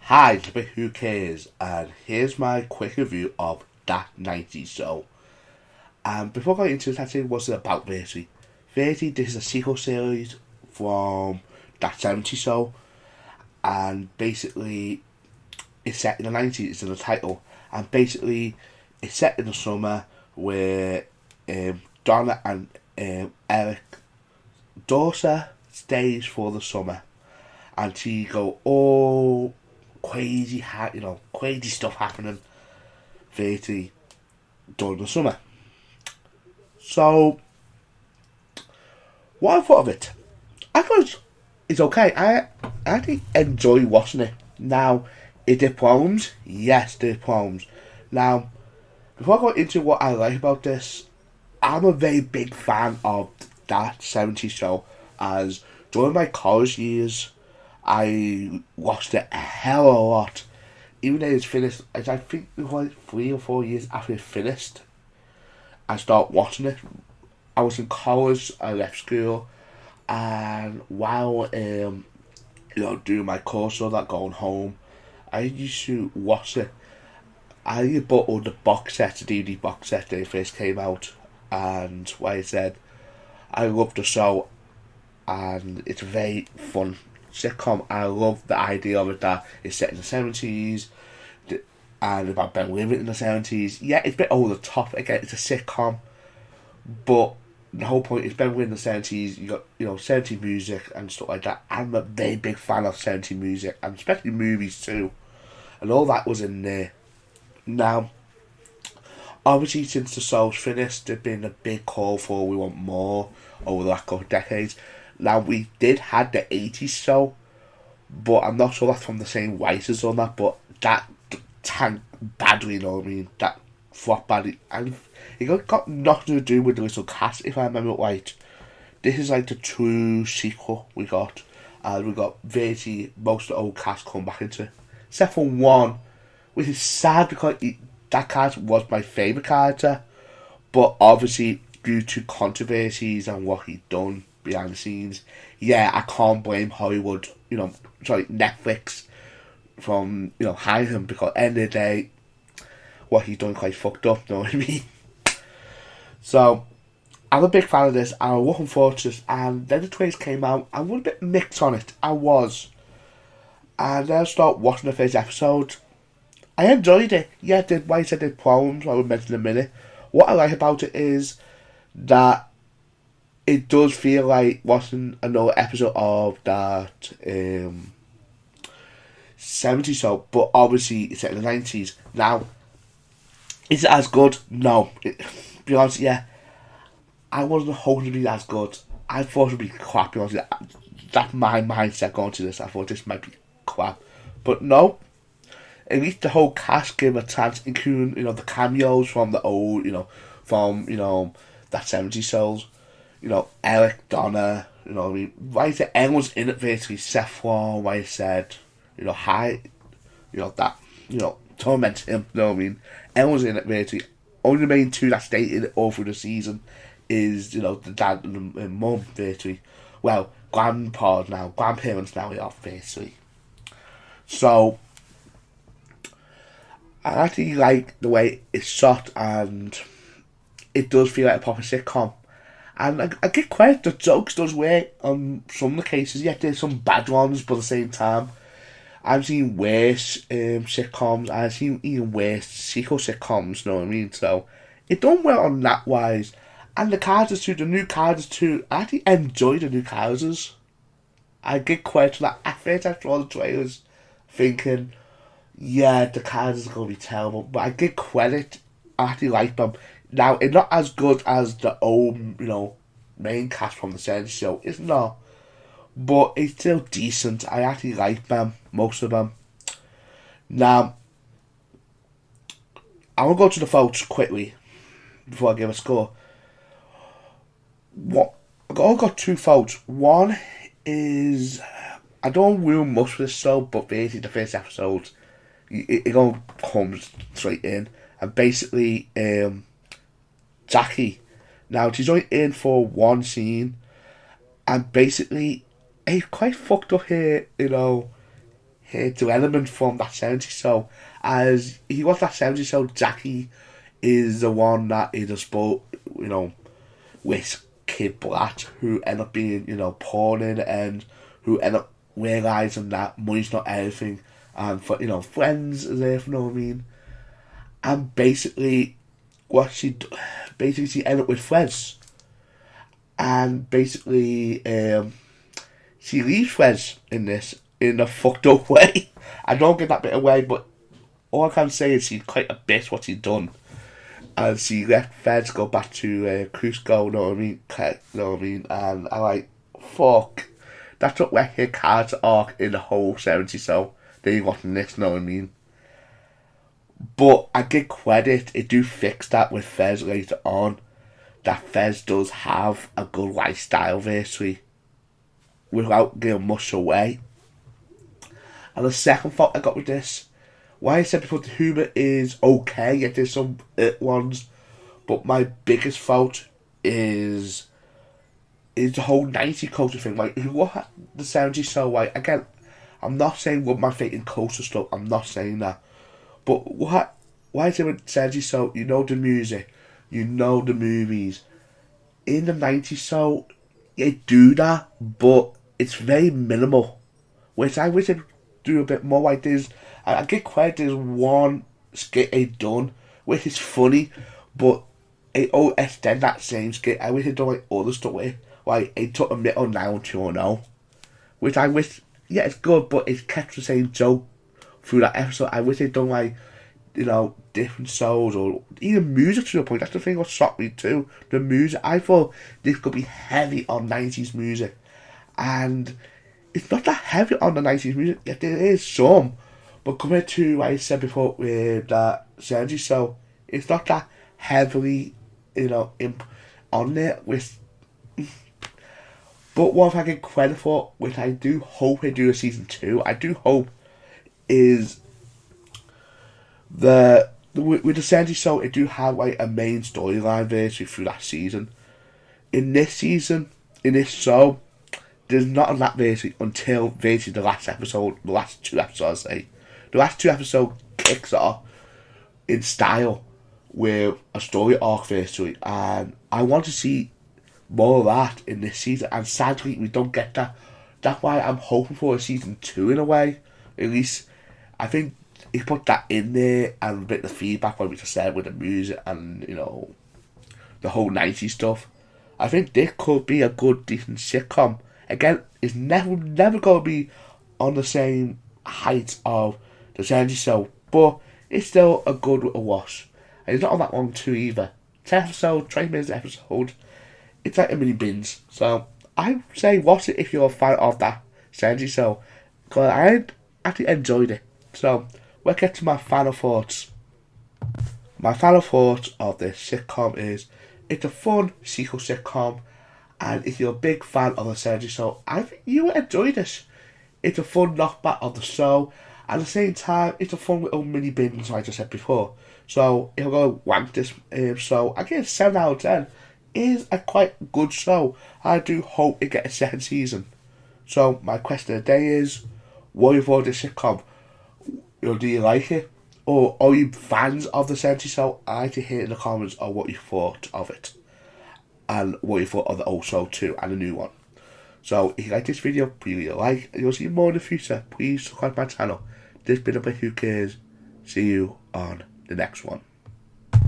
Hi, it's Bit Who Cares, and here's my quick review of That 90s Show. And before going into it, actually, what's it about, basically? Basically, this is a sequel series from That 70s Show, and basically, it's set in the 90s, it's in the title, and basically, it's set in the summer where Donna and Eric Dorsa stays for the summer, and she go all crazy, crazy stuff happening basically during the summer. So, what I thought of it, I thought it's okay. I actually enjoy watching it. Now, it did problems. Yes, there are problems. Now, before I go into what I like about this, I'm a very big fan of That 70s Show, as during my college years, I watched it a hell of a lot. Even though it's finished, I think it was like 3 or 4 years after it finished, I started watching it. I was in college, I left school, and while doing my course or that, going home, I used to watch it. I bought all the box sets, the DVD box set when it first came out, and like I said, I love the show, and it's a very fun sitcom. I love the idea of it that it's set in the 70s and about Ben living in the 70s. Yeah, it's a bit over the top. Again, it's a sitcom, but the whole point is Ben living in the 70s. You got 70s music and stuff like that. I'm a very big fan of 70s music, and especially movies too, and all that was in there. Now, obviously, since the show's finished, there's been a big call for we want more over the last couple of decades. Now, we did have the 80s show, but I'm not sure that's from the same writers on that, but that tanked badly, you know what I mean? That flopped badly. And it got nothing to do with the little cast, if I remember it right. This is like the true sequel we got. And we got basically most of the old cast come back into it. Except for one, which is sad because that character was my favourite character, but obviously due to controversies and what he'd done behind the scenes, yeah, I can't blame Hollywood, Netflix from, hiring him, because at the end of the day, what he's done quite fucked up, you know what I mean? So, I'm a big fan of this, and I'm looking forward to this, and then the trailers came out, I was a bit mixed on it, I was. And then I started watching the first episode. I enjoyed it. Yeah, why I said there's problems, I will mention in a minute. What I like about it is that it does feel like watching another episode of that 70s show, but obviously it's set in the 90s. Now, is it as good? No. Be honest, yeah, I wasn't hoping to be as good. I thought it would be crap, be honest. That's my mindset going to this. I thought this might be crap. But no, at least the whole cast gave a chance, including, the cameos from the old, from, that 70s shows. Eric, Donna, I mean, right there, everyone's in it basically, Seth like I said, hi, that, torment him, you know what I mean? Everyone's in it basically. Only the main two that stay in it all through the season is, the dad and the mum basically. Well, grandparents now are basically. So, I actually like the way it's shot, and it does feel like a proper sitcom. And I get credit, the jokes does work on some of the cases. Yeah, there's some bad ones, but at the same time, I've seen worse sitcoms. I've seen even worse sequel sitcoms, you know what I mean? So, it done well on that wise. And the characters too, the new characters too. I actually enjoy the new characters. I get credit to that. At first I saw the trailers thinking, yeah, the characters are going to be terrible. But I give credit. I actually like them. Now, it's not as good as the old, main cast from the 70s show. It's not. But it's still decent. I actually like them, most of them. Now, I will go to the votes quickly before I give a score. I've got two votes. One is, I don't ruin much for this show, but basically the first episode, it all comes straight in. And basically, Jackie. Now, she's only in for one scene, and basically, it's quite fucked up here, to element from that 70s show. As he was that 70s show, Jackie is the one that is a sport, with Kid Blatt, who end up being, porn in, and who end up realising that money's not everything, and for friends is everything, you know what I mean? And basically, she ended up with Fez, and basically, she leaves Fez in this in a fucked up way. I don't get that bit away, but all I can say is she's quite a bitch what she's done. And she let Fez go back to Cusco, know what I mean? And I'm like, fuck. That took away her character arc in the whole 70s, so they wasn't this, know what I mean? But I give credit, it do fix that with Fez later on, that Fez does have a good lifestyle virtually, without giving much away. And the second thought I got with this, why I said before, the humour is okay, yet there's some ones, but my biggest fault is the whole 90s culture thing. Like, what the 70s show, like, again, I'm not saying what my fate in culture stuff, I'm not saying that, but why is it with 70s show, the music, the movies, in the 90s show, they do that, but it's very minimal, which I wish they'd do a bit more. Like, I get credit, there's one skit they done, which is funny, but it extend that same skit. I wish they'd done like other stuff with it. Like, it took a middle now to know, which I wish, yeah, it's good, but it kept the same joke through that episode. I wish they'd done like, different shows, or even music to the point. That's the thing what shocked me too. The music, I thought this could be heavy on 90s music, and it's not that heavy on the 90s music, yet there is some. But compared to what I said before with that Sergi show, it's not that heavily, on there with. But what I get credit for, which I do hope they do a season 2, I do hope, is with the Sergi show, it do have like a main storyline basically through that season. In this season, in this show, there's not a lot basically until basically the last two episodes, I say. The last 2 episodes kicks off in style with a story arc basically, and I want to see more of that in this season, and sadly we don't get that. That's why I'm hoping for a season 2 in a way. At least I think he put that in there, and a bit of the feedback what we just said with the music and the whole 90s stuff. I think this could be a good decent sitcom. Again, it's never going to be on the same height of the 70s show, but it's still a good little watch. And it's not on that long too either. 10 episodes, 20 minutes an episode. It's like a mini binge. So I say watch it if you're a fan of that 70s show, because I actually enjoyed it. So we'll get to my final thoughts. My final thoughts of this sitcom is, it's a fun sequel sitcom, and if you're a big fan of the 70s show, I think you will enjoy this. It's a fun knockback of the show. At the same time, it's a fun little mini binge, like I just said before. So, if I'm going to rank this show, I give it 7 out of 10. It is a quite good show. I do hope it gets a second season. So, my question of the day is, what do you thought of this sitcom? Do you like it? Or are you fans of the 70s show? I'd like to hear in the comments of what you thought of it, and what you thought of the old show too, and the new one. So, if you like this video, please like, and you'll see more in the future. Please subscribe to my channel. This been a bit Who Cares. See you on the next one.